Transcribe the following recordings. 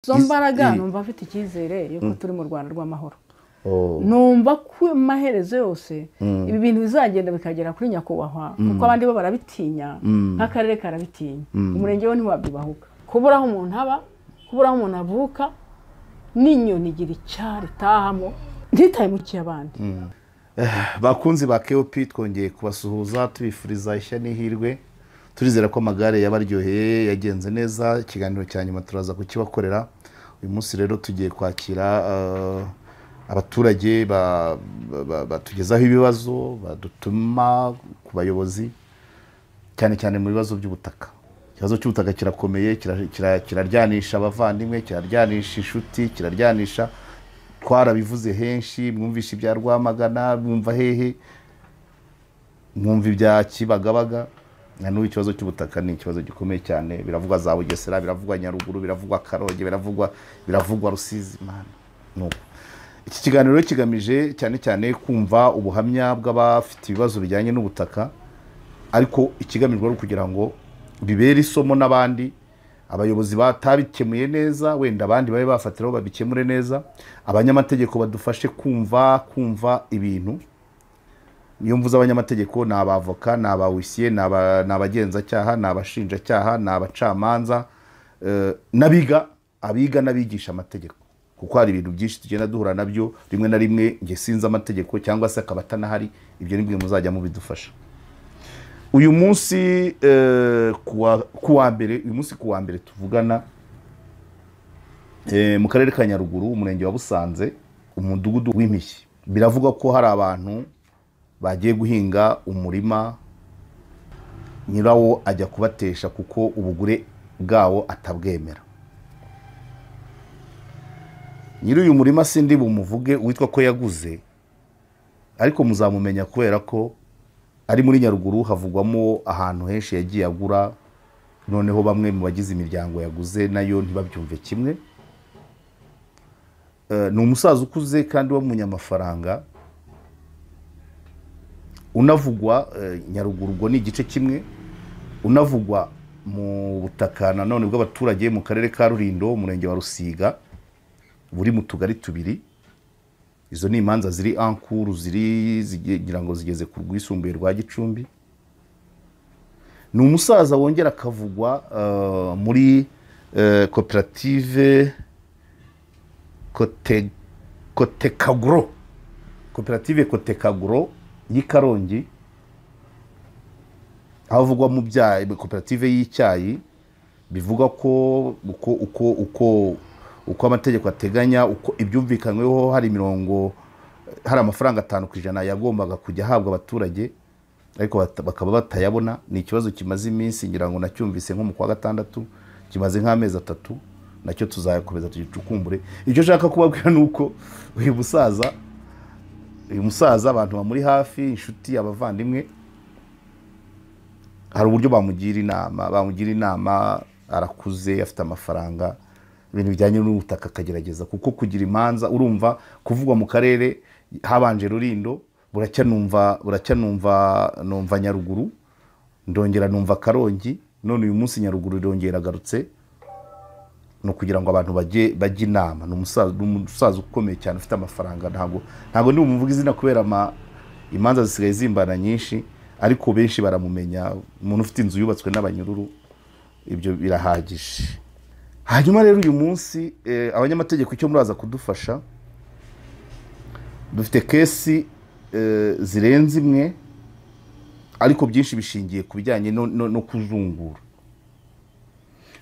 izo mbaraga numva afite icyizere yuko turi mu Rwanda rw'amahoro. Numva ko amaherezo yose ibi bintu bizagenda bikagera kuri nyakubahwa kuko abandi bo barabitinya nk'akarere karabitinya umurenge we ntiwabyibahuka kuburaho umuntu aba kuburaho umuntu avuka n'inyoni igira icyari tahamo ntitaye mu cy'abandi. Bakunzi ba KOP twongeye kubasuhuza tubifuriza ishya n'ihirwe turizera ko amagare yabaryoheye yagenze neza. Ikiganiro cya nyuma turaza kukibakorera uyu munsi. Rero tugiye kwakira abaturage batugezaho ibibazo badutuma ku bayobozi cyane cyane mu bibazo by'ubutaka. Ikibazo cy'ubutaka kirakomeye, kiraryanisha abavandimwe, kiraryanisha inshuti, kiraryanisha. Twarabivuze henshi, mwumvisha ibya Rwamagana, mwumva hehe, mwumva ibya Kibagabaga. Na n'ubu ikibazo cy'ubutaka ni ikibazo gikomeye cyane. Biravugwa za Bugesera, biravugwa Nyaruguru, biravugwa Karongi, biravugwa Rusizi. Nuko iki kiganiro kigamije cyane cyane kumva ubuhamya bw'abafite ibibazo bijyanye n'ubutaka, ariko ikigamijwe ari kugira ngo bibere isomo n'abandi abayobozi batabikemuye neza, wenda abandi babe bafatiraho babikemure neza. Abanyamategeko badufashe kumva ibintu. Niyo mvuze abanyamategeko ni abavoka, ni abawisiye, ni abagenzacyaha, ni abashinjacyaha, ni abacamanza, abiga n'abigisha amategeko, kuko hari ibintu byinshi tugenda duhura nabyo rimwe na rimwe nge sinzi amategeko cyangwa se akaba atanahari. Ibyo ni bimwe muzajya mubidufasha. Uyu munsi kuwa mbere tuvugana mu karere ka Nyaruguru, umurenge wa Busanze, umudugudu w'Impishyi. Biravuga ko hari abantu bagiye guhinga umurima, nyirawo ajya kubatesha kuko ubugure bwawo atabwemera. Nyiri uyu murima sindi bumuvuge witwa ko yaguze, ariko muzamumenya kubera ko ari muri Nyaruguru. Havugwamo ahantu henshi yagiye agura, noneho bamwe mu bagize imiryango yaguze nayo ntibabyumve kimwe. Ni umusaza ukuze kandi w'umunyamafaranga unavugwa Nyaruguru, ubwo ni igice kimwe, unavugwa mu butaka nanone bw'abaturage mu karere ka Rulindo, umurenge wa Rusiga, buri mu tugari tubiri. Izo ni imanza ziri ankuru, zigira ngo zigeze ku rwisumbuye rwa Gicumbi. Ni umusaza wongera akavugwa muri koperative Kotekagro y'i Karongi, havugwa mu byayi, koperative y'icyayi. Bivuga ko uko amategeko ateganya, uko ibyumvikanyweho, hari amafaranga 5% yagombaga kujya ahabwa abaturage, ariko bakaba batayabona. Ni ikibazo kimaze iminsi, ngira ngo nacyumvise nko mu kwa gatandatu, kimaze nk'amezi 3. Nacyo tuzayakomeza tugicukumbure. Icyo nshaka kubabwira nuko uyu musaza abantu bamuri hafi, inshuti, abavandimwe, hari uburyo bamugira inama. Arakuze, afite amafaranga, ibintu bijyanye n'ubutaka akagerageza, kuko kugira imanza, urumva kuvugwa mu karere habanje Rulindo, buracya numva Nyaruguru, ndongera numva Karongi, none uyu munsi Nyaruguru irongera agarutse. No kugira ngo abantu bajye inama. Ni umusaza ukomeye cyane ufite amafaranga. Ntabwo ndi umuvuga izina kubera imanza zisigaye zimbana nyinshi, ariko benshi baramumenya. Umuntu ufite inzu yubatswe n'abanyururu, ibyo birahagije. Hanyuma rero uyu munsi abanyamategeko icyo muraza kudufasha, dufite kesi zirenze imwe, ariko byinshi bishingiye ku bijyanye no kuzungura.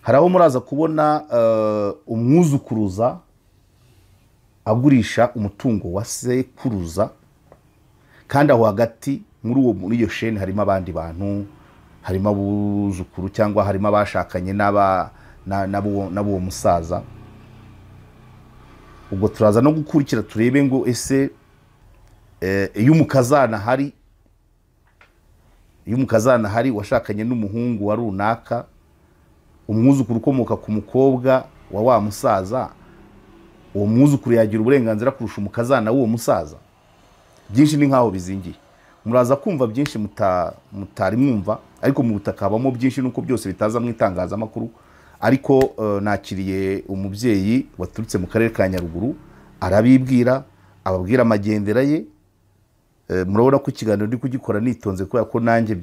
Hari aho muraza kubona umwuzukuruza agurisha umutungo wa sekuruza, kandi aho hagati muri iyo sheni harimo abandi bantu, harimo abuzukuru cyangwa harimo abashakanye n'abo musaza. Ubwo turaza no gukurikira turebe ngo ese iyo umukazana hari washakanye n'umuhungu wa runaka, umwuzukuru ukomoka ku mukobwa wa musaza, uwo mwuzukuru yagira uburenganzira kurusha umukazana w'uwo musaza. Byinshi ni nkaho bizingiye. Muraza kumva byinshi mutari mwumva, ariko mu butaka habamo byinshi nuko byose bitaza mu itangazamakuru. ariko nakiriye umubyeyi waturutse mu karere ka Nyaruguru arabibwira ababwira amagendera ye. Murabona ko ikiganiro ndi kugikora nitonze kubera ko nanjye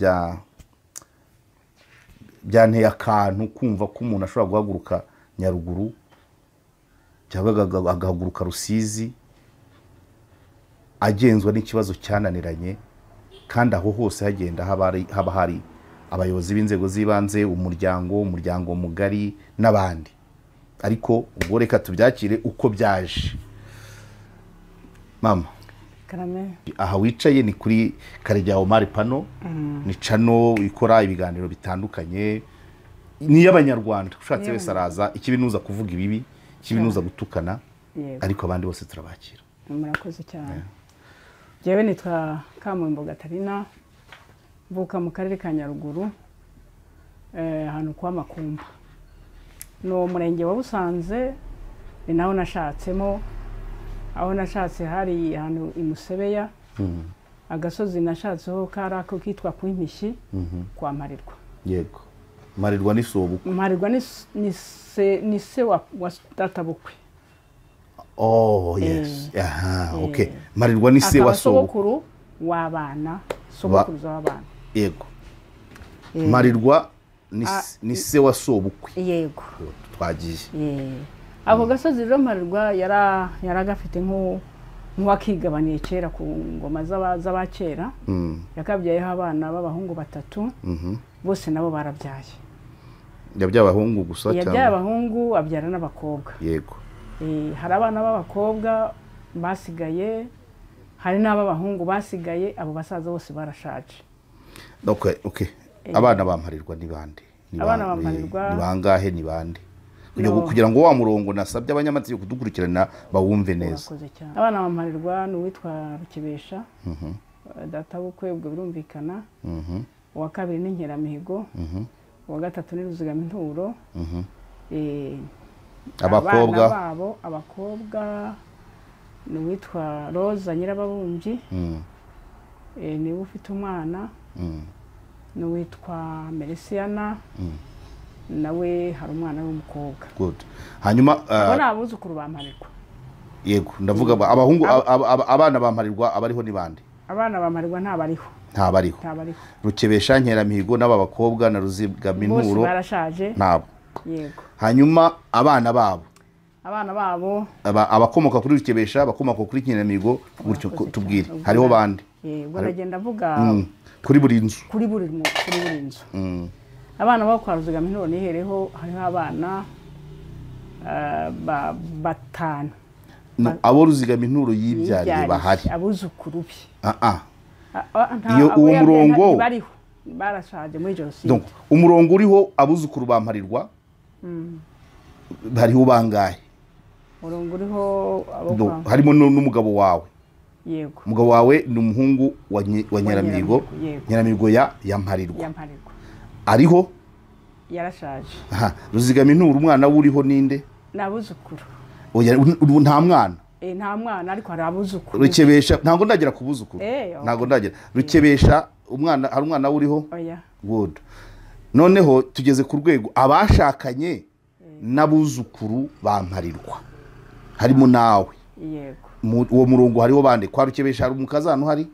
byanteye akantu kumva ko umuntu ashobora guhaguruka Nyaruguru cyangwa agahaguruka Rusizi agenzwa n'ikibazo cyananiranye, kandi aho hose hagenda haba hari abayobozi b'inzego z'ibanze, umuryango mugari n'abandi. Ariko ubwo reka tubyakire uko byaje. Mama, aha wicaye ni kuri Karegeya Omar Pano, ni channel ikora ibiganiro bitandukanye, ni y'Abanyarwanda. Ushatse wese araza, ikibinuza kuvuga ibibi, ikibinuza gutukana, ariko abandi bose turabakira. Murakoze cyane. Jewe nitwa Kamwembo Gatarina, mvuka mu karere ka Nyaruguru, hano kwa Makumba. No murenge wa Busanze ni naho nashatsemo. Aho nashatse hari hano imusebeya, agasozi nashatseho karako kitwa Kwimpishi, kwa Marirwa. Yego. Marirwa ni sobukwe. Marirwa ni se wa databukwe. Oh yes. Aha, okay. Marirwa ni se wa sobukuru w'abana, sobukuru z'abana. Yego. Marirwa ni se wa sobukwe. Yego. Twagiye. Ako gasozi rero Marirwa yaragafite nk'uwakigabaniye kera ku ngoma z'abakera. Yakabyayeho abana b'abahungu 3, bose nabo barabyaye. Yabyaye abahungu gusa cyangwa? Yabyaye abahungu, abyara n'abakobwa. Yego. Hari abana b'abakobwa basigaye, hari n'ab'abahungu basigaye, abo basaza bose barashaje. Okay. Abana bamparirwa ni bande? Abana bamparirwa ni bangahe, ni bande? Kugira ngo wa murongo nasabye abanyamategeko kudukurikirana bawumve neza. Abana bamparirwa ni uwitwa Rukebesha, databukwe, ubwo birumvikana. Uwa kabiri ni Nkeramihigo, uwa gatatu ni Ruzigaminturo. Abakobwa ni uwitwa Roza Nyirababumbyi, niwe ufite umwana, ni uwitwa Merisiana, nawe hari umwana w'umukobwa. Good. Hanyuma abana abuzukuru bamparirwa. Yego, ndavuga abahungu abana bamparirwa abariho ni bande? Abana bamparirwa ntabariho. Rukebesha, Nkeramihigo n'abakobwa na Ruzigaminturo bose barashaje. Nabo. Yego. Hanyuma abana babo abakomoka kuri Rukebesha, abakomoka kuri Nkeramihigo, gutyo tubwire. Hariho bande? Yego, nagenda mvuga kuri buri nzu. Kuri buri nzu. Abana bo kwa Ruzigaminturo nihereho, hariho abana 5. Abo Ruzigaminturo yibyariye bahari. Abuzukuru bi. Iyo uwo murongo bariho barashaje muri Jenoside. Donc umurongo uriho abuzukuru bamparirwa hariho bangahe? Umurongo uriho abo harimo n'umugabo wawe. Yego. Umugabo wawe ni umuhungu wa Nkeramihigo. Nkeramihigo yamparirwa. Ariho? Yarashaje. Ruzigaminturo umwana wuriho ninde? Nabuzukuru. Nta mwana? Nta mwana, ariko hari abuzukuru. Rukebesha ntago ndagera ku buzukuru. Ntago ndagera. Rukebesha hari umwana wuriho? Oya. Good. Noneho tugeze ku rwego abashakanye n'abuzukuru bamparirwa. Harimo nawe. Yego. Uwo murongo hariho bande? Kwa Rukebesha hari umukazana uhari?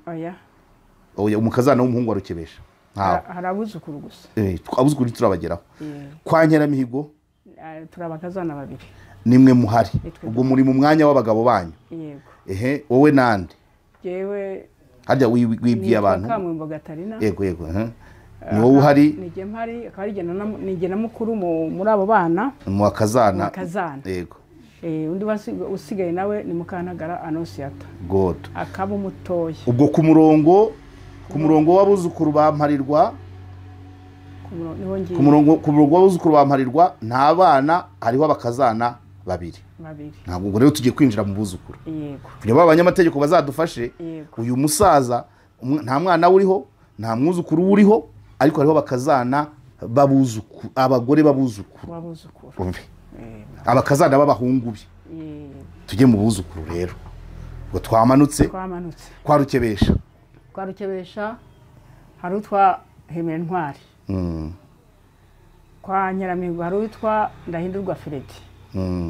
Oya. Umukazana w'umuhungu wa Rukebesha. Hari abuzukuru gusa. Abuzukuru turabageraho. Kwa Nkeramihigo turabakazana 2. Nimwe muhari. Ubwo muri mu mwanya w'abagabo banyu. Yego. Wowe nande? Jewe harya wibwiye abantu? Kamwembo Gatarina. Yego. Ni wowe uhari? Nije mpari, akari na mukuru muri abo bana. Mu akazana. Yego. Undi usigaye nawe ni Mukantagara Anosiata. God. Akaba umutoya. Ubwo ku murongo w'abuzukuru bamparirwa, ku murongo w'abuzukuru bamparirwa nta bana, hariho abakazana 2. Ntabwo rero tugiye kwinjira mu buzukuru. Yego. Kugira abanyamategeko bazadufashe, uyu musaza nta mwana uriho, nta mwuzukuru uriho, ariko hariho abakazana babuzukuru, abagore babuzukuru. Abakazana b'abahungu bye. Tujye mu buzukuru rero. Ngo twamanutse kwa Rukebesha. Hari utwa Hemera Ntwari. kwa Nyiramihigo hari uwitwa Ndahindurwa Fredy.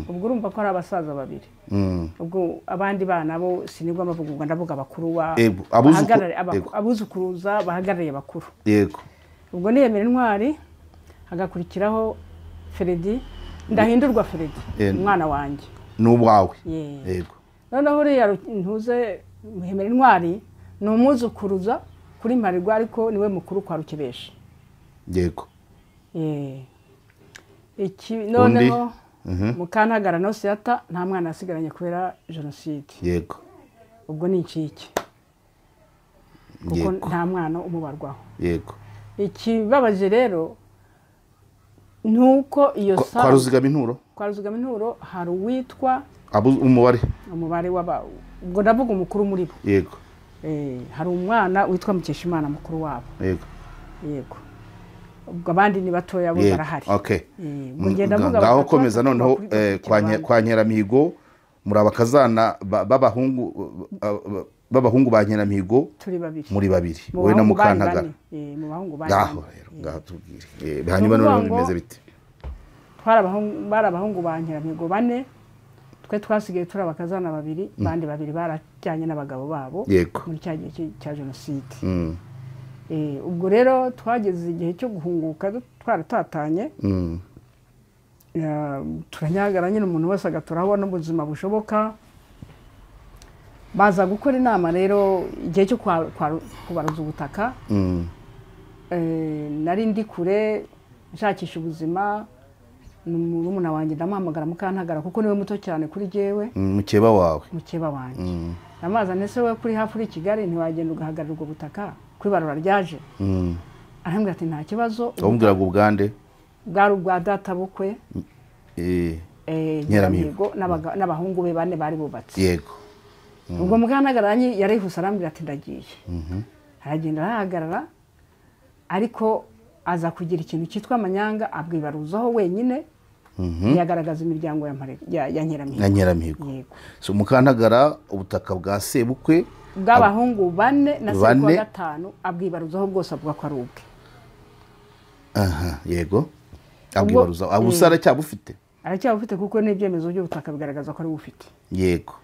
Ubwo urumva ko ari abasaza babiri. Ubwo abandi bana bo sinigwa amavuga ndavuga bakuru wa abuzukuruza bahagarariye bakuru. Yego. Ubwo niyemera intwari hagakurikiraho Fredy, Ndahindurwa Fredy, umwana wanjye. N'ubwawe. Yego. Noneho uriya ntuze Muhemera intwari ni umuzukuruza kuri Mparirwa ariko niwe mukuru kwa Rukebeshi. Yego. Noneho Mukantagara no Siyata nta mwana yasigaranye kubera jenoside. Yego. Ubwo ni iki kuko nta mwana umubarwaho. Yego. Ikibabaje rero nuko iyo saa kwa Ruzigama inturo hari uwitwa umubare w'aba ubwo ndavuga umukuru muri bo. Yego. Hari umwana witwa Mukeshimana mukuru wabo. Yego. Yego. Ubwo abandi ni batoya bo barahari. Okay. Ngaho komeza noneho kwa Nyiramihigo muri abakazana b'abahungu ba Nyiramihigo muri babiri wowe na Mukantagara. Mu bahungu bane. Ngaho tubwire. Hanyuma none bimeze bite? Abahungu ba Nyiramihigo bane, twe twasigaye turi abakazana babiri, bandi babiri barajyanye n'abagabo babo muri cya gihe cya jenoside. Ubwo rero twageze igihe cyo guhunguka twaratatanye. Turanyagara nyine umuntu wese agaturabona ubuzima bushoboka. Baza gukora inama rero igihe cyo kubaruza ubutaka. Nari ndi kure nshakisha ubuzima. N'umuna wanjye ndamuhamagara Mukantagara kuko niwe muto cyane kuri jewe. Mukeba wawe. Mukeba wanjye. Amaza nese we kuri hafi uri Kigali ntiwagenda ugahagarira ubwo butaka kwibarura ryaje. Arambwira ati nta kibazo. Umbwira ngo Ugande. Bwari ubwa data bukwe. Nyiramihigo n'abahungu be bane bari bubatse. Yego. Ubwo Mukantagara yarihuse arambwira ati ndagiye. Aragenda arahagarara ariko aza kugira ikintu cyitwa amanyanga abwibaruzaho wenyine. Yagaragaza imiryango ya Nyiramihigo. Yego. So Mukantagara ubutaka bwa sebukwe bw'abahungu bane na sebukwe wa gatanu abwibaruzaho bwose avuga ko ari ubwe. Yego. Abwibaruzaho abusara cyabufite. Aracyabufite kuko n'ibyemezo by'ubutaka bigaragaza ko ari bufite. Yego.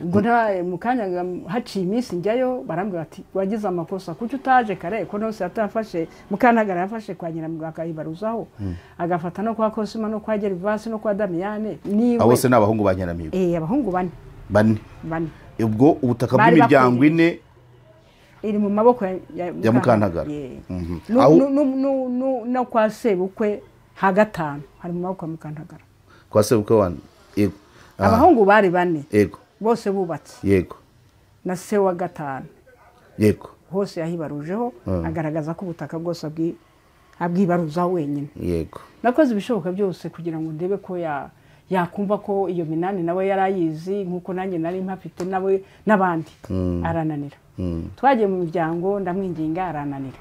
Ubwo Mukanya haciye iminsi njyayo barambwira ati wagize amakosa kuki utaje kare ko nose atafashe Mukantagara yafashe kwa Nyiramihigo akayibaruzaho agafata no kwa Kosima no kwa Gervase no kwa Damiyane niwe abose n'abahungu ba Nyiramihigo. Abahungu bane. Ubwo ubutaka bw'imiryango ine iri mu maboko ya Mukantagara. No kwa sebukwe ha gatanu hari mu maboko ya Mukantagara. Kwa sebukwe wane. Yego. Abahungu bari bane. Yego. Bose bubatse. Yego. Na se wa gatanu. Yego. Hose yahibarujeho agaragaza ko ubutaka bwose abwibaruza wenyine. Yego. Nakoze ibishoboka byose kugira ngo ndebe ko yakumva ko iyo minani nawe yarayizi nkuko nanjye nari mpafite nawe nabandi. Arananira. Twagiye mu miryango ndamwinginga arananira.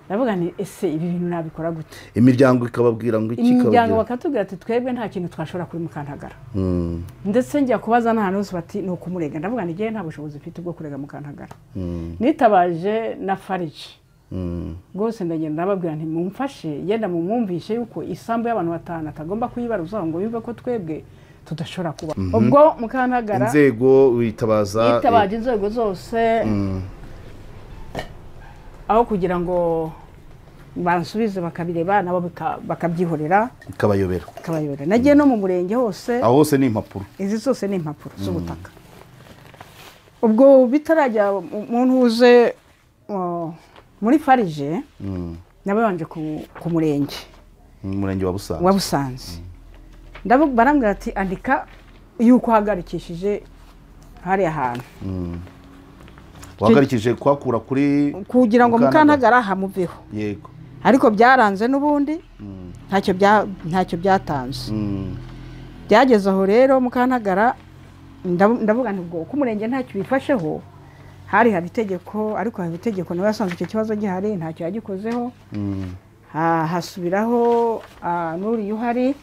Ndavuga nti ese ibi bintu nabikora gute? Imiryango ikababwira ngo iki kababwira? Imiryango bakatubwira ati twebwe nta kintu twashobora kuri Mukantagara. Ndetse njya kubaza n'ahantu hose bati no kumurega. Ndavuga nti nta bushobozi mfite bwo kurega Mukantagara. Nitabaje na Fariji. Gose ndagenda ndababwira nti mumfashe yenda mumwumvishe yuko isambu y'abantu batanu atagomba kuyibaruzaho ngo yumve ko twebwe tudashobora kuba. Ubwo Mukantagara inzego witabaje inzego zose aho kugira ngo bansubize bakabireba nabo bakabyihorera kabayobera. Nagiye no mu murenge hose. Aho hose ni impapuro. Izi zose ni impapuro z'ubutaka. Ubwo bitarajya umuntu uze muri Farije nabanje ku murenge. Murenge wa Busanze. Barambwira ati andika yuko hagarikishije hari ahantu. Wagarikije kwakura kuri kugira ngo Mukantagara hamuveho. Yego. Ariko byaranze n'ubundi ntacyo byatanze. Byageze aho rero Mukantagara ndavuga nti ubwo ku murenge ntacyo bifasheho hari itegeko ariko itegeko nawe yasanze icyo kibazo gihari ntacyo yagikozeho. Hasubiraho n'uri yuhari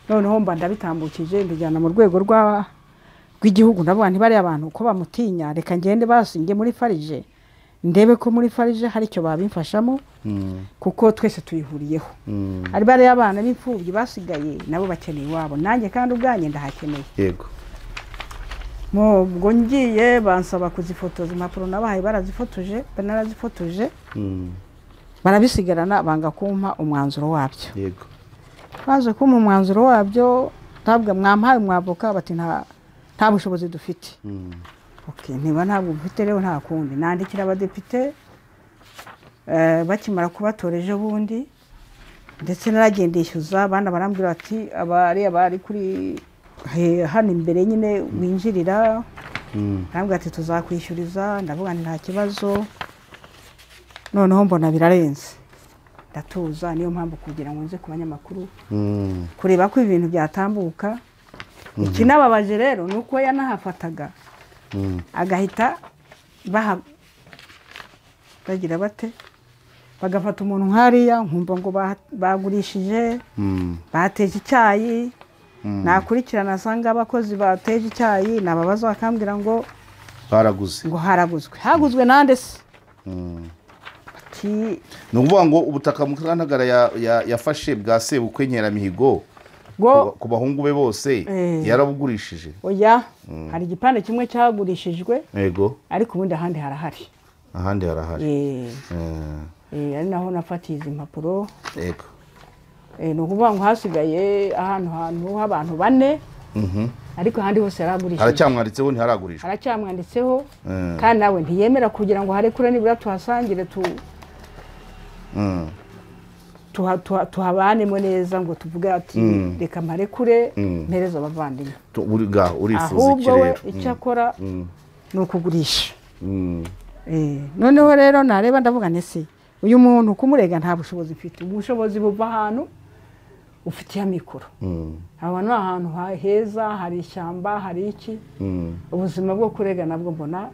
noneho mba ndabitambukije mbijyana mu rwego rw'igihugu ndavuga nti bari abantu ko bamutinya reka ngende basinge muri Farije ndebe ko muri farije hari icyo babimfashamo kuko twese tuyihuriyeho ari bari abana b'imfubyi basigaye nabo bakeneye iwabo nanjye kandi ubwanjye ndahakeneye yego ubwo ngiye bansaba kuzifotoza impapuro nabahaye barazifotoje barabisigarana banga kumpa umwanzuro wabyo yego baje kumpa umwanzuro wabyo ntabwo mwampaye umwavoka bati nta bushobozi dufite niba ntabwo mfite rero nta kundi nandikira abadepite bakimara kubatora ejo bundi ndetse naragenda yishyuza abana barambwira ati abari kuri hano imbere nyine winjirira barambwira ati tuzakwishyuriza ndavuga nta kibazo noneho mbona birarenze ndatuza niyo mpamvu kugira ngo nze ku banyamakuru kureba ko ibintu byatambuka ikinababaje rero ni uko yanahafataga agahita bagira bate bagafata umuntu nk'ariya nkumva ngo bagurishije bateje icyayi nakurikirana asanga abakozi bateje icyayi nababaza bakambwira ngo haguzwe nande se ni ukuvuga ngo ubutaka Mukantagara yafashe bwa sebukwe Nkeramihigo ku bahungu be bose yarabugurishije oya hari igipande kimwe cyagurishijwe yego ariko ubundi ahandi harahari ari naho nafatiye izi mpapuro yego ni ukuvuga ngo hasigaye ahantu h'abantu 4 ariko ahandi hose yaragurishije haracyamwanditseho ntiharagurishwa haracyamwanditseho kandi nawe ntiyemera kugira ngo harekure nibura tuhasangire tuhabanemo neza ngo tuvuge ati reka mparekure mpereza abavandimwe ahubwo we icyo akora ni ukugurisha noneho rero nareba ndavuga nese uyu muntu kumurega nta bushobozi mfite ubushobozi buva ahantu ufitiye amikoro aba ni ahantu heza hari ishyamba hari iki ubuzima bwo kurega nabwo mbona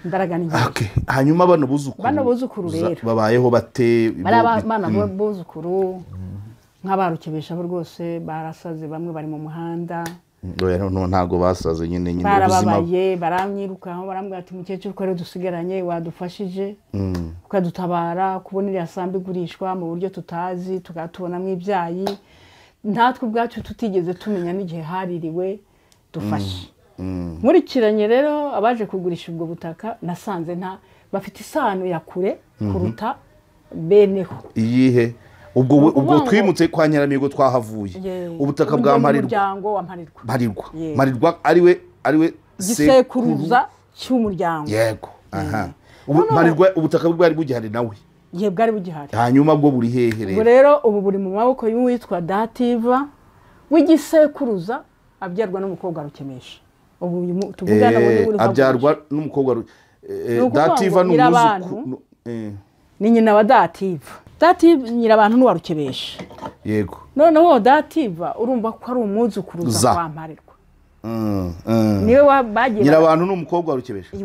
imbaraga ni nyinshi hanyuma bano buzukuru rero babayeho bate bana buzukuru nk'abarukebesha rwose barasaze bamwe bari mu muhanda ntago basaze nyine barababaye baramwirukaho barambwira ati mukecuru ko rero dusigaranye wadufashije ukadutabara kubona iriya sambu igurishwa mu buryo tutazi tugatubonamo ibyayi natwe ubwacu tutigeze tumenya n'igihe haririwe dufashe nkurikiranye rero abaje kugurisha ubwo butaka nasanze bafite isano ya kure kuruta beneho iyihe ubwo twimutse kwa Nkeramihigo twahavuye ubutaka bwa Mparirwa ariwe gisekuruza cy'umuryango yego ubutaka bwari bugihari nawe bwari bugihari hanyuma bwo buri hehe rero rero ubu buri mu maboko y'uwitwa Dativa w'igisekuruza abyarwa n'umukobwa Rukemesha ubu tuvugana muri abyarwa n'umukobwa Dativa n'umuzukuru ni nyina wa Dativa nyirabantu n'uwa Rukebesha yego noneho Dativa urumva ko ari umwuzukuruza kwa Mparirwa niwe bagira nyirabantu n'umukobwa wa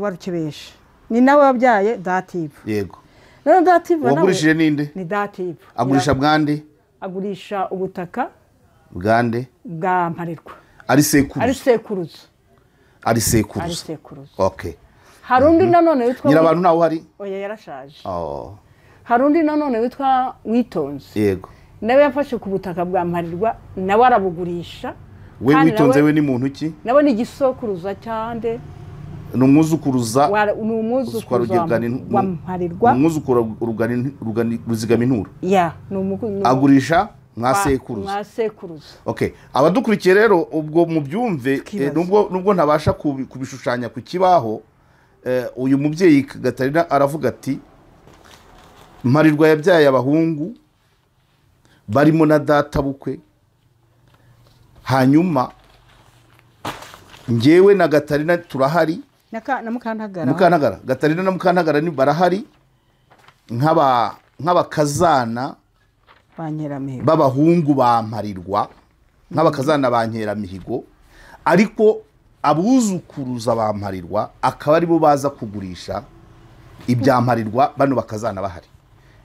Rukebesha ni nawe wabyaye Dativa yego none Dativa nawe wagurishije ninde ni Dativa agurisha bwande agurisha ubutaka bwande bwa Mparirwa ari sekuruza okay hari undi nanone witwa nyirabantu nawe hari oya yarashaje hari undi nanone witwa Witonze yego nawe yafashe ku butaka bwa Mparirwa nawe arabugurisha we Witonze we ni muntu ki nawe ni igisokuruza cyande ni umwuzukuruza wa Mparirwa umwuzukuru ruzigama inturo agurisha mwasekuruza okay abadukurikiye rero ubwo mu byumve nubwo ntabasha kubishushanya ku kibaho uyu mubyeyi Gatarina aravuga ati Mparirwa yabyaye abahungu barimo na data bukwe hanyuma ngewe na Gatarina turahari na Mukantagara Gatarina na Mukantagara ni barahari nk'abakazana b'abahungu ba Mparirwa nk'abakazana ba Nkeramihigo ariko abuzukuruza ba Mparirwa akaba aribo baza kugurisha ibya Mparirwa bano bakazana bahari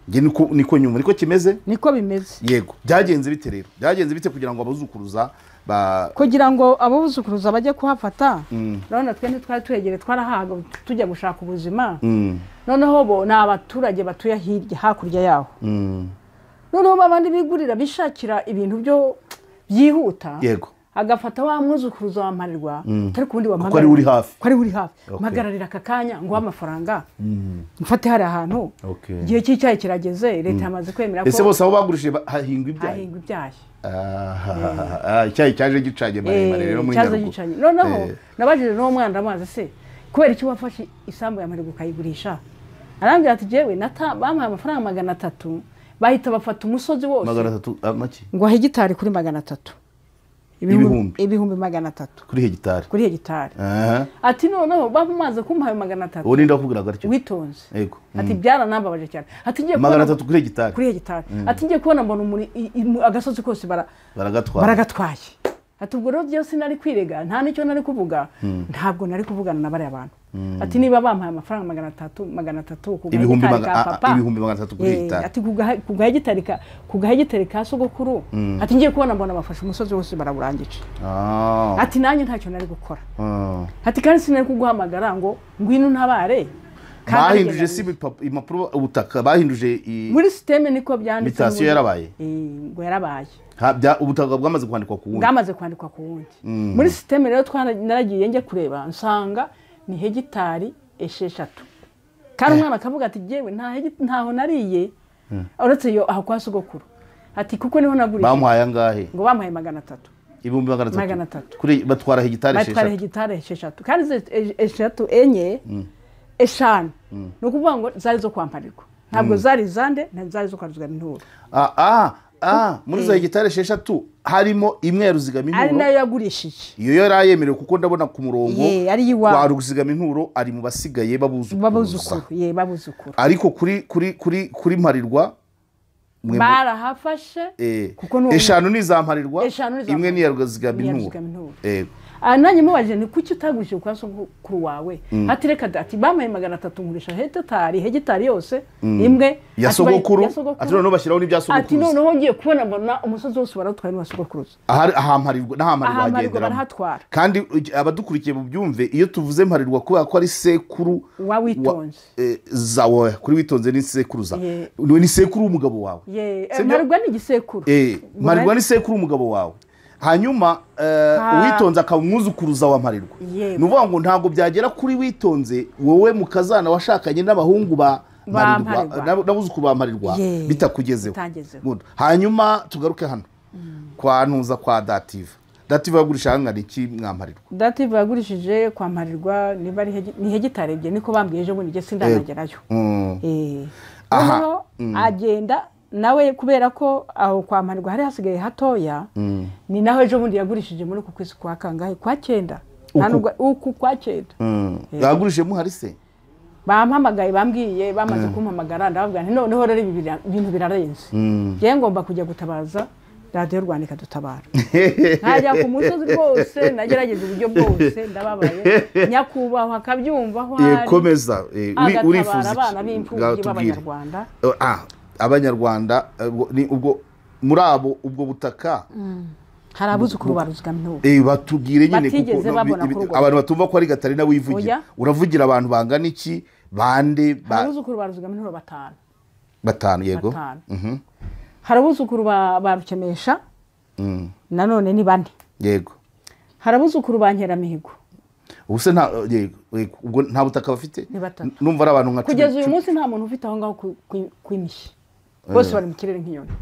niko nyuma niko kimeze niko bimeze yego byagenze bite rero byagenze bite kugira ngo abuzukuruza kugira ngo ababuzukuruza bajye kuhafata urabona twe ntitwari turegere twarahaga tujya gushaka ubuzima noneho bo ni abaturage batuye hirya hakurya yaho noneho babandi bigurira bishakira ibintu byo byihuta yego agafata wa mwuzukuruza wa Mparirwa tari kundi wa Mparirwa ko ari uri hafi magararira akakanya ngo amafaranga mfate hari ahantu igihe cy'icyayi kirageze leta yamaze kwemera ko ese bose abo bagurishije hahingwa ibyayi icyayi cyaje gicanye maremare rero muri Nyaruguru noneho nabajije no mwana amazi se kubera iki wafashe isambu ya Mparirwa ukayigurisha arambwira ati jewe bampaye amafaranga 300 bahita bafata umusozi wose 300 amaki ngo hegitari kuri 300 ibihumbi 300 kuri hegitari ati noneho bamaze kumpaye 300 ubu ninda kubwira gatyo witonze yego ati byaranambabaje cyane ati ngiye 300 kuri hegitari ati ngiye kubona mbona muri agasozi kose baragatwaye ati ubwo rero byose nari kwirega nta nicyo nari kuvuga ntabwo nari kuvugana na bari abantu ati niba bampaye amafaranga 300 ibihumbi 300 kuri hegitari ati kugahegitari ka sogokuru ati ngiye kubona mbona bafashe umusozi wose baraburangije ati nanjye ntacyo nari gukora ati kandi sinari kuguhamagara ngo ngwino ntabare bahinduje si impapuro ubutaka bahinduje muri systeme niko byanditse mutation yarabaye ngo yarabaye ubutaka bwamaze kwandikwa ku wundi muri systeme rero naragiye njye kureba nsanga ni hegitari 6 kandi umwana akavuga ati jewe ntaho nariye uretse yo aho kwa sogokuru ati kuko niho nagurishije bamuhaye angahe ngo bamuhaye 300 ibihumbi 300 kuri batwara hegitari 6 kandi 6 enye eshanu no kuvuga ngo zari zo kwamparirwa ntabwo zari zande zari zo kwaruzwa inturo muri za hegitari 6 harimo imwe yaruzigama inturo ari nayo yagurishije iyo yari yemerewe kuko ndabona ku murongo kwa ruzigama inturo ari mu basigaye babuzukuru ariko kuri Mparirwa barahafashe kuko eshanu ni za Mparirwa imwe ni yaruzigama inturo nanjye mubajije ni kuki utagurishije kwa sogokuru wawe ati reka ati bamaye 300 ngurisha hegitari yose imwe ya sogokuru ati noneho bashyiraho n'ibya sogokuru ati noneho ngiye kubona mbona umusozi wose baratwaye n'wa sogokuru aha Mparirwa barahatwara kandi abadukurikiye mu byumve iyo tuvuze Mparirwa kubera ko ari sekuru wa Witonze zawe kuri Witonze ni sekuruza ni sekuru umugabo wawe Mparirwa ni gisekuru Mparirwa ni sekuru umugabo wawe hanyuma Witonze akamwuzukuruza wa Mparirwa nuvuga ngo ntago byagera kuri Witonze wowe mukazana washakanye n'abahungu ba Mparirwa n'abuzukuru ba Mparirwa bitakugezeho hanyuma tugaruke hano kwa ntuza kwa Dative yagurisha hangana iki Mparirwa Dative yagurishije kwa Mparirwa niba ni hegitari ebyiri niko bambwiye ejo bundi sindagerayo aho agenda nawe kubera ko aho kwa Mparirwa hari hasigaye hatoya ni naho ejo bundi yagurishije muri kwezi kwa kangahe kwa 9 uku kwa 9 yagurishije mu hari se bampamagaye bambwiye bamaze kumpamagara ndavuga nti noneho rero ibintu birarenze je ngomba kujya gutabaza Radio Rwanda ikadutabara najya ku musozi rwose nagerageza uburyo bwose ndababaye nyakubahwa akabyumva aho hari komeza urifuza abana b'imfubyi b'Abanyarwanda Abanyarwanda ni ubwo muri abo ubwo butaka hari abuzukuru baruzigama inturo batubwire nyine kuko abantu batumva ko ari Gatarina wivugira uravugira abantu bangana iki bande abuzukuru baruzigama inturo 5 yego hari abuzukuru ba Rukemesha nanone ni 4 yego hari abuzukuru ba Nkeramihigo ubuse ubwo nta butaka bafite numva ari abantu nka kugeza uyu munsi nta muntu ufite aho ngaho kwimishi bose bari mu kirere nk'iyoni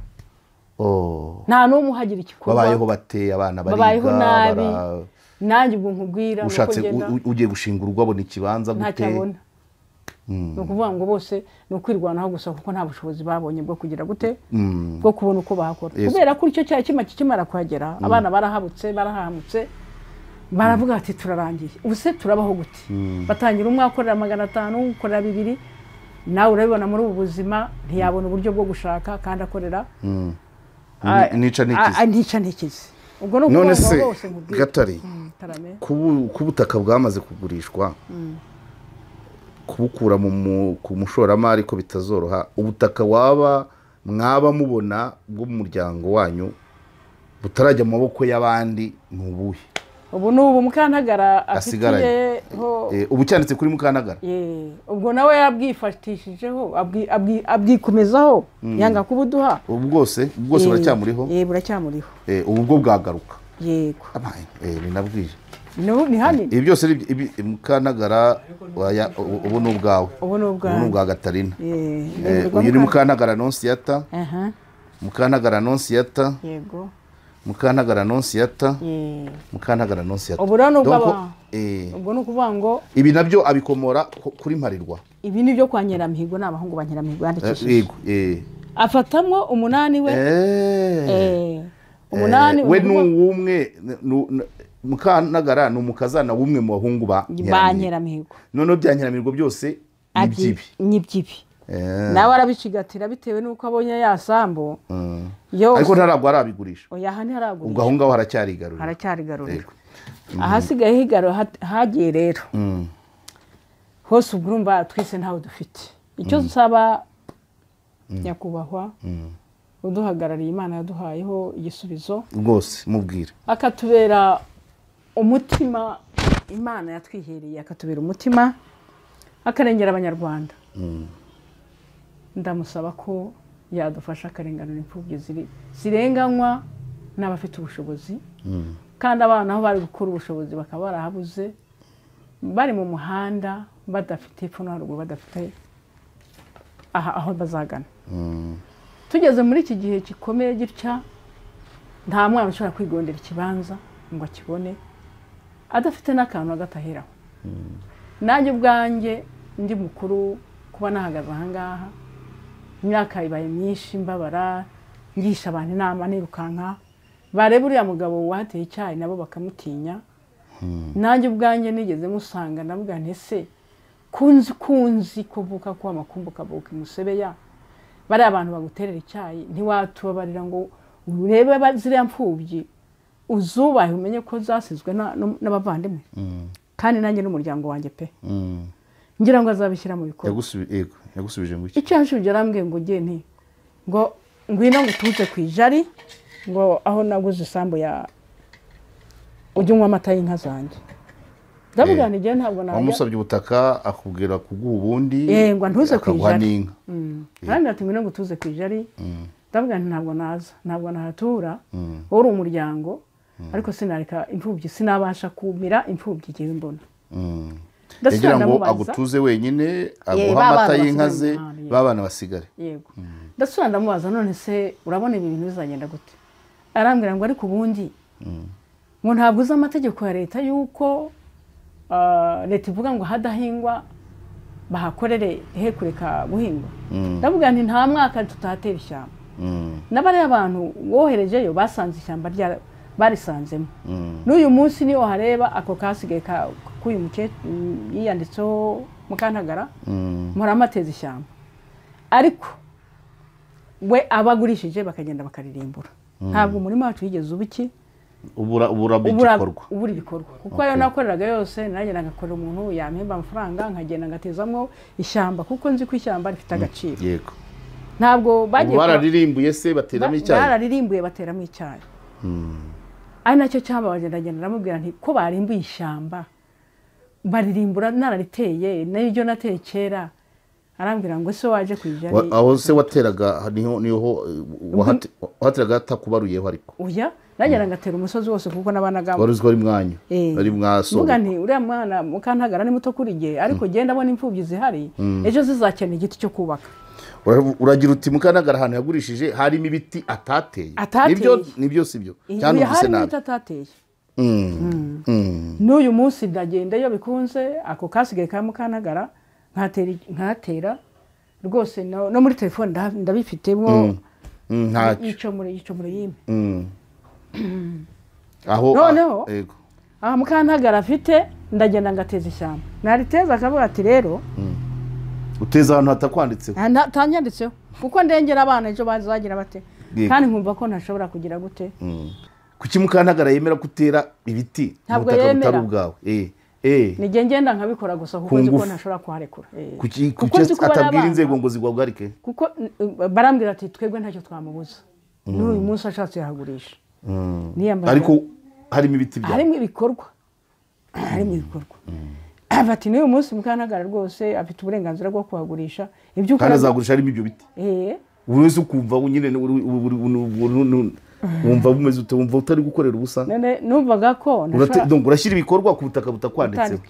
nta n'umwe uhagira igikorwa babayeho bateye abana babayeho nabi nanjye ubwo nkubwira ushatse ugiye gushinga urugo abona ikibanza gute ntacyabona ni ukuvuga ngo bose ni ukwirwanaho gusa kuko nta bushobozi babonye bwo kugira gute bwo kubona uko bahakora kubera ko icyo cyaha kimara kuhagera abana barahamutse baravuga ati turarangiye ubuse turabaho gute batangira umwe akorera 500 ukorera 2 nawe urabibona muri ubu buzima ntiyabona uburyo bwo gushaka kandi akorera nica ntikizi ubwo no none se Gatari kubutaka bwamaze kugurishwa kubukura ku mushoramari ko bitazoroha ubutaka mwaba mubona bwo mu muryango wanyu butarajya mu maboko y'abandi ni ubuhe? ubu ni ubu Mukantagara afitiye ubu cyanditse kuri Mukantagara. ubwo nawe yabwifatishijeho abwikomezaho yanga kubuduha. ubu bwose buracyamuriho? buracyamuriho. ubu bwo bwagaruka? yego. binabwije ni hanini. ibi byose Mukantagara ubu ni ubwawe? ubu ni ubwa Gatarina. uyu ni Mukantagara Anonsiyata. Mukantagara Anonsiyata. yego. Mukantagara Anonsiyata. Mukantagara Anonsiyata. ubu rero ubwo ni ukuvuga ngo ibi nabyo abikomora kuri Mparirwa. ibi ni byo kwa Nyiramihigo, ni abahungu ba Nyiramihigo yandikishije. afatamwo 8 we. 8 we n'umwe Mukantagara ni umukazana w'umwe mu bahungu ba Nyiramihigo. Noneho bya Nyiramihigo byose ni byibi. nawe arabicigatira bitewe n'uko abonye yasambo. ariko ntaragwa arabigurisha. oya hani haragurisha. ubwo aho ngaho haracyarigarurira. ahasigaye higarura hagiye rero. hose ubwo urumva twese ntawe dufite. icyo nsaba nyakubahwa uduhagarariye, Imana yaduhayeho igisubizo rwose mubwire, akatubera umutima. Imana yatwihereye akatubera umutima, akarengera abanyarwanda. ndamusaba ko yadufasha akarenganura imfubyi zirenganywa n'abafite ubushobozi. kandi abana aho bari gukora ubushobozi bakaba barahabuze, bari mu muhanda badafite epfo no haruguru, badafite aho bazagana. tugeze muri iki gihe gikomeye gitya, nta mwana ushobora kwigondera ikibanza ngo akibone adafite n'akantu agataheraho. nanjye ubwanjye ndi mukuru kuba nahagaze aha ngaha, imyaka ibaye myinshi, mbabara ngisha abantu inama, nirukanka bareba uriya mugabo wateye icyayi nabo bakamutinya. nanjye ubwanjye nigeze musanga, ndavuga nti ese kunzi kuvuka kwa makumbu kavuka Musebeya, bari abantu baguterera icyayi, ntiwatubabarira ngo urebe ziriya mfubyi uzubahe, umenye ko zasizwe n'abavandimwe. kandi nanjye n'umuryango wanjye pe, ngira ngo azabishyira mu bikorwa. yagusubije ngo icyo yanshubije arambwiye ngo ugende ngo ngwino ngo utuze ku ijari, ngo aho naguze isambu ya ujye unywa amata y'inka zanjye. ndavuga nti ngiye ntabwo najya. wamusabye ubutaka akubwira kuguha ubundi, ngo ntuze ku ijari. kandi ati ngwino ngo utuze ku ijari. ndavuga nti ntabwo naza, ntabwo nahatura, wowe uri umuryango, ariko sinareka imfubyi, sinabasha kumira imfubyi igihe mbona. ndagira ngo agutuze wenyine, aguha amata y'inka ze, babana basigare. yego. ndasubira ndamubaza, none se urabona ibi bintu bizagenda gute? arambwira ngo ariko ubundi ngo ntabwo uzi amategeko ya leta yuko leta ivuga ngo hadahingwa bahakorere he kureka guhingwa. ndavuga nti nta mwaka tutatera ishyamba. n'abariya abantu woherejeyo basanze ishyamba barisanzemo. n'uyu munsi niyo hareba ako kasigaye k'uyu mukecuru yiyanditseho Mukantagara, muramateza ishyamba. ariko we abagurishije bakagenda bakaririmbura. ntabwo umurima wacu yigeze ubura ibikorwa. kuko ayo nakoreraga yose nanjye nagakorera umuntu yampemba amafaranga, nkagenda ngatezamo ishyamba, kuko nzi ko ishyamba rifite agaciro. yego. ntabwo bagiye bararirimbuye se bateramo icyayi? bararirimbuye bateramo icyayi. ari nacyo cyamba bagenda ndamubwira nti ko barimbuye ishyamba baririmbura narariteye n'ibyo nateye kera. arambwira ngo ese waje kwijari aho se wateraga niho wateraga atakubaruyeho? ariko oya, nagera ngatera umusozi wose kuko nabanaga wari uzwi ari mwanya ari mwaso. mvuga nti uriya mwana Mukantagara ni muto kuri jye, ariko genda abona imfubyi zihari, ejo zizakena igiti cyo kubaka. uragira uti Mukantagara ahantu yagurishije harimo ibiti atateye? nibyo si byo? cyane ubuse atateye. n'uyu munsi ndagenda iyo bikunze ako kasigaye ka Mukantagara nkatera rwose, no muri telefone ndabifitemo. icyo muri yime aho noneho aha Mukantagara afite, ndagenda ngateza ishyamba. nariteza akavuga ati rero uteza ahantu hatakwanditseho? ntanyanditseho, kuko ndengera abana ejo bazagira bate, kandi nkumva ko ntashobora kugira gute. kuki Mukantagara yemera gutera ibiti mu butaka butari ubwawe? nijye ngenda nkabikora gusa kuko nzi ko ntashobora kuharekura. kuki atabwira inzego ngo ziguhagarike? kuko barambwira ati twebwe ntacyo twamubuza. n'uyu munsi ashatse yahagurisha. ariko harimo ibiti byawe, harimo ibikorwa, harimo ibikorwa. Bati n'uyu munsi Mukantagara rwose afite uburenganzira bwo kuhagurisha ibyo kandi azagurisha harimo ibyo biti. Buri wese ukumva nyine wumva bumeze ute, wumva utari gukorera ubusa. Numvaga ko urashyira ibikorwa ku butaka butakwanditseho,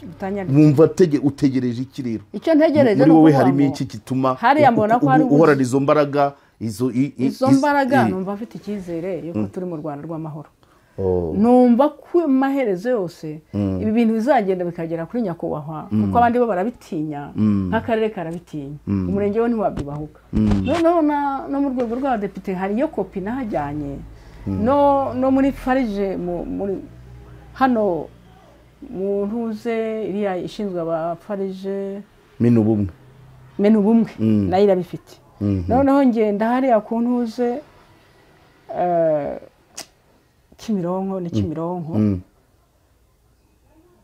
wumva utegereje iki rero? Icyo ntegereje muri wowe harimo iki gituma uhorana izo mbaraga? Izo mbaraga numva afite icyizere yuko turi mu Rwanda rw'amahoro. Numva ko amaherezo yose ibi bintu bizagenda bikagera kuri nyakubahwa, kuko abandi bo barabitinya, nk'akarere karabitinya, umurenge we ntiwabyibahuka. No mu rwego rw'abadepite hari iyo kopi nahajyanye, no muri farije hano mu ntuze iriya ishinzwe abafarije menu bumwe nayo irabifite. Noneho ngenda hariya ku ntuze Kimironko ni Kimironko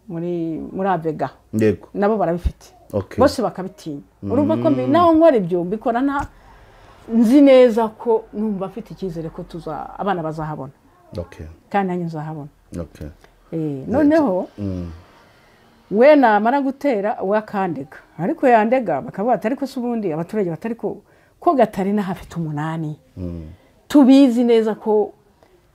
muri Avega nabo barabifite, bose bakabitinya. Urumva ko naho nkora ibyo mbikora nzi neza ko numva afite icyizere ko abana bazahabona, kandi nanjye nzahabona. Noneho we namara gutera we akandega, ariko yandega bakavuga ati ariko se ubundi abaturage batari ko Gatarina hafite 8 tubizi neza ko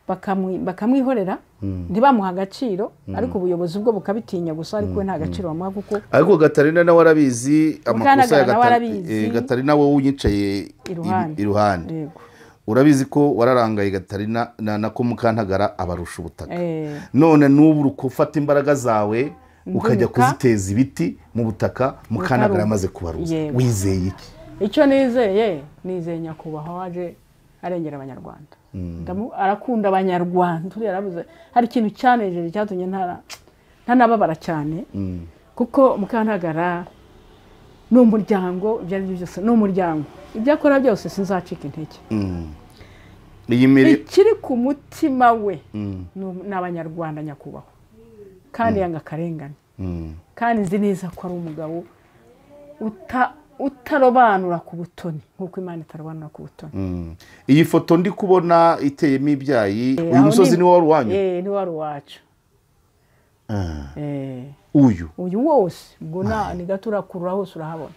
bakamwihorera ntibamuha agaciro, ariko ubuyobozi bwo bukabitinya gusa, ariko we nta gaciro bamuha. Kuko ariko Gatarina nawe arabizi amakosa ya Gatarina wowe unyicaye iruhande, urabizi ko wararangaye Gatarina nako Mukantagara abarusha ubutaka. None n'ubu urukufata imbaraga zawe ukajya kuziteza ibiti mu butaka Mukantagara amaze kubaruza, wizeye iki? Icyo nizeye nyakubahwa waje arengera abanyarwanda, arakunda abanyarwanda. Hari ikintu cyanejeje cyatumye ntanababara cyane, kuko Mukantagara ni umuryango, ibyo ari byo byose ni umuryango, ibyo akora byose sinzacika intege. Ikiri ku mutima we ni abanyarwanda nyakubahwa, kandi yanga akarengane, kandi nzi neza ko ari umugabo utarobanura ku butoni nk'uko Imana itarobanura ku butoni. Iyi foto ndi kubona iteyemo ibyayi, uyu musozi ni wari uwanyu? Ni wari uwacu. Uyu wose ubwo ni gato urakurura hose urahabona,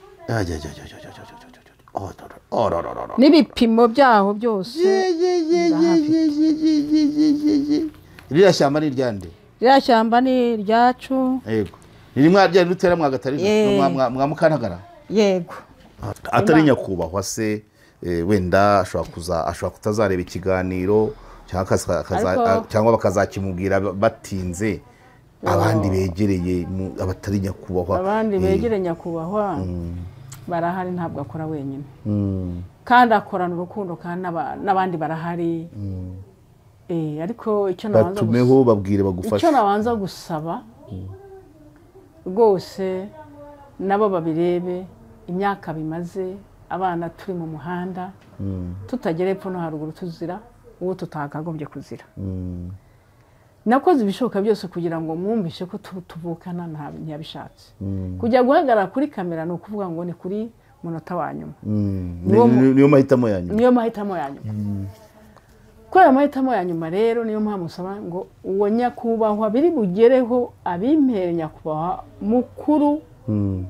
n'ibipimo byaho byose. Iriya shyamba ni iryande? Iriya shyamba ni iryacu. Yego. Ni mwaryari rutera mwa Gatarina mwa Mukantagara? Yego. Atari nyakubahwa se wenda ashobora kutazareba ikiganiro cyangwa bakazakimubwira batinze, abandi begereye abatari nyakubahwa, abandi begereye nyakubahwa barahari, ntabwo akora wenyine, kandi akorana urukundo, kandi n'abandi barahari. Ariko icyo batumeho babwire bagufasha, icyo nabanza gusaba rwose nabo babirebe imyaka bimaze, abana turi mu muhanda tutagera epfo no haruguru tuzira uwo tutakagombye kuzira. Nakoze ibishoboka byose kugira ngo mwumvishe ko tuvukana, ntiyabishatse. Kujya guhagarara kuri kamera ni ukuvuga ngo ni kuri munota wa nyuma, niyo mahitamo ya nyuma, niyo mahitamo ya nyuma. Ko ayo mahitamo ya nyuma rero niyo mpamvu musaba ngo uwo nyakubahwa biri bugereho abimpere nyakubahwa mukuru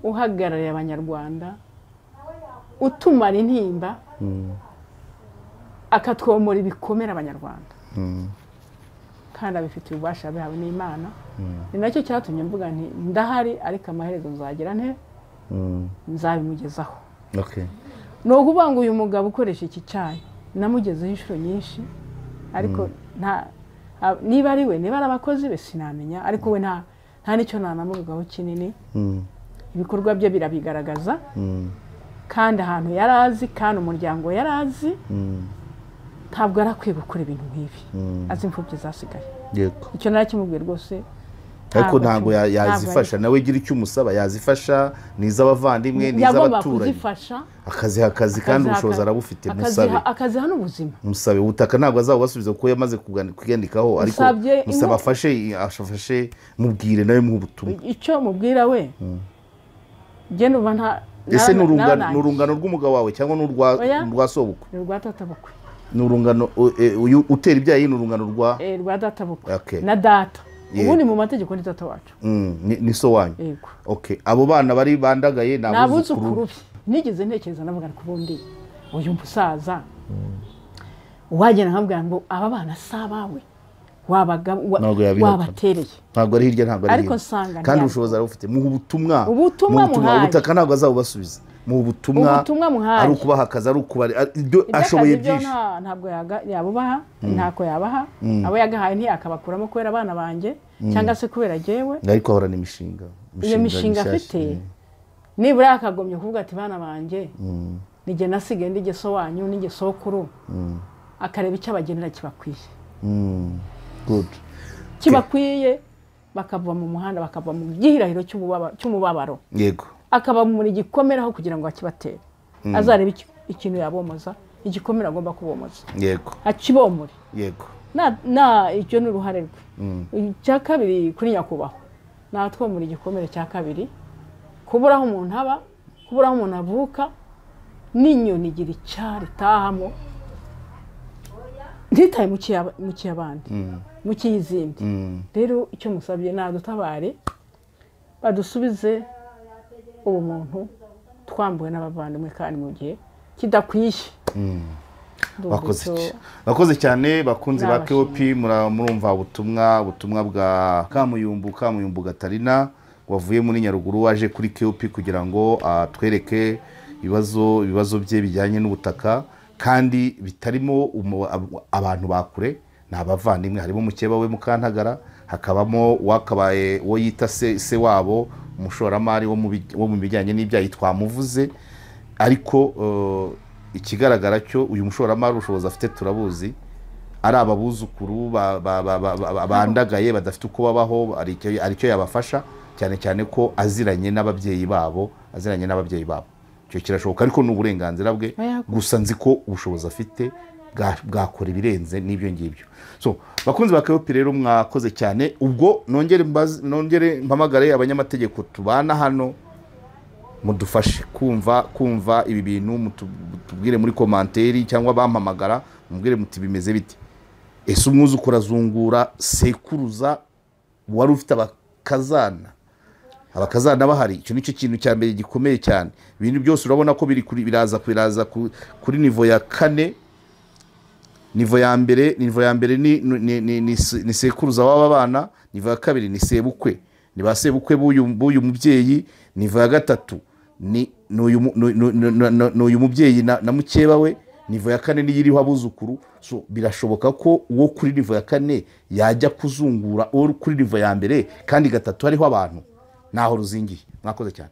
uhagarariye abanyarwanda, utumara intimba, akatwomora ibikomera abanyarwanda, kandi abifitiye ububasha bihawe n'Imana. Ni nacyo cyatumye mvuga nti ndahari, ariko amaherezo nzagira nzabimugezaho. Ni ukuvuga ngo uyu mugabo ukoresha iki cyayi namugezeho inshuro nyinshi, ariko niba ari we, niba ari abakozi be sinamenya, ariko we nta n'icyo nanamuvugaho kinini. Ibikorwa bye birabigaragaza, kandi ahantu yari azi, kandi umuryango yari azi, ntabwo yari akwiye gukora ibintu nk'ibi, azi imfubyi zasigaye. Icyo narakimubwiye rwose, ariko ntabwo yazifasha. Nawe gira icyo umusaba, yazifasha, n'iz'abavandimwe, n'iz'abaturanyi, akaziha akazi, kandi ubushobozi arabufite. Musabe akaziha n'ubuzima, musabe ubutaka ntabwo azabubasubiza kuko yamaze kugandikaho, ariko musabe afashe, mubwire nawe mubutumwa. Icyo mubwira we genda uva ese ni urungano rw'umugabo wawe cyangwa n'urwa sobukwe? Ni urwa tatabukwe. ni urungano uyu utera ibyaye ni urungano rwa data bukwe Okay. na data ubundi mu mategeko ni data wacu ni so wanyu yego okay abo bana bari bandagaye nabuzukuru nigeze ntekereza navuga ko ubundi uyu musaza wagena nkabwira ngo aba bana sabawe wabatereye ntabwo ari hirya ntabwo ari ariko nsanga kandi ubushobozi arabufite mu butumwa muhaye ubutaka ntabwo azabubasubiza mu butumwa muhaye ari ukubaha akazi ari ukubari ashoboye byinshi ntabwo yabubaha ntako yabaha abo yagahaye ntiyakabakuramo kubera abana banjye cyangwa se kubera jewe ariko ahorana imishinga iyo mishinga afite nibura yakagomye kuvuga ati bana banjye nige nasigaye ndige so wanyu nige sokuru akareba icyo abagenera kibakwiye good kibakwiye bakava mu muhanda bakava mu gihirahiro cy'umubabaro yego akaba muri gikomeraho kugira ngo akibatere azareba ikintu yabomoza igikomera agomba kubomoza yego akibomore yego na icyo ni uruhare rwe cya kabiri kuri nyakubahwa natwo muri gikomere cya kabiri kuburaho umuntu aba kuburaho umuntu avuka n'inyoni igira icyari tahamo ntitaye mu cy'abandi mu cy'izindi rero icyo musabye nadutabare badusubize ubu muntu twambuwe n'abavandimwe kandi mu gihe kidakwiye bakoze cyane bakunze ba KOP murumva ubutumwa bwa Kamuyumbu Gatarina wavuye muri Nyaruguru waje kuri KOP kugira ngo twereke ibibazo bye bijyanye n'ubutaka kandi bitarimo abantu bakure ni abavandimwe harimo mukeba we Mukantagara hakabamo wakabaye wo yita se wabo umushoramari wo mu bijyanye n'ibyayi twamuvuze ariko ikigaragara cyo uyu mushoramari ubushobozi afite turabuzi ari ababuzukuru bandagaye badafite uko babaho aricyo yabafasha cyane cyane ko aziranye n'ababyeyi babo icyo kirashoboka ariko ni uburenganzira bwe gusa nzi ko ubushobozi afite bwakora ibirenze n'ibyo ngibyo so bakunzi ba KOP rero mwakoze cyane ubwo nongere mpamagare abanyamategeko tubana hano mudufashe kumva ibi bintu mutubwire muri komanteri cyangwa bampamagara mubwire muti bimeze biti ese umwuzukuru azungura sekuruza wari ufite abakazana bahari icyo nicyo kintu cya mbere gikomeye cyane ibintu byose urabona ko biraza kuri nivo ya kane nivo ya mbere ni sekuruza w'aba bana nivo ya kabiri ni sebukwe ni ba sebukwe b'uyu mubyeyi nivo ya gatatu ni uyu mubyeyi na mukeba we nivo ya kane niyo iriho abuzukuru so birashoboka ko uwo kuri nivo ya kane yajya kuzungura uwo kuri nivo ya mbere kandi gatatu hariho abantu naho ruzingiye mwakoze cyane.